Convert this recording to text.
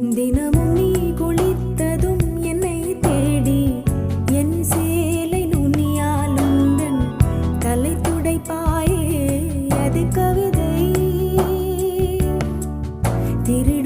தினமும் நீ குளித்ததும் என்னை தேடி என் சேலை நுனியால் உந்தன் தலை துடைப்பாயே அது கவிதை திரு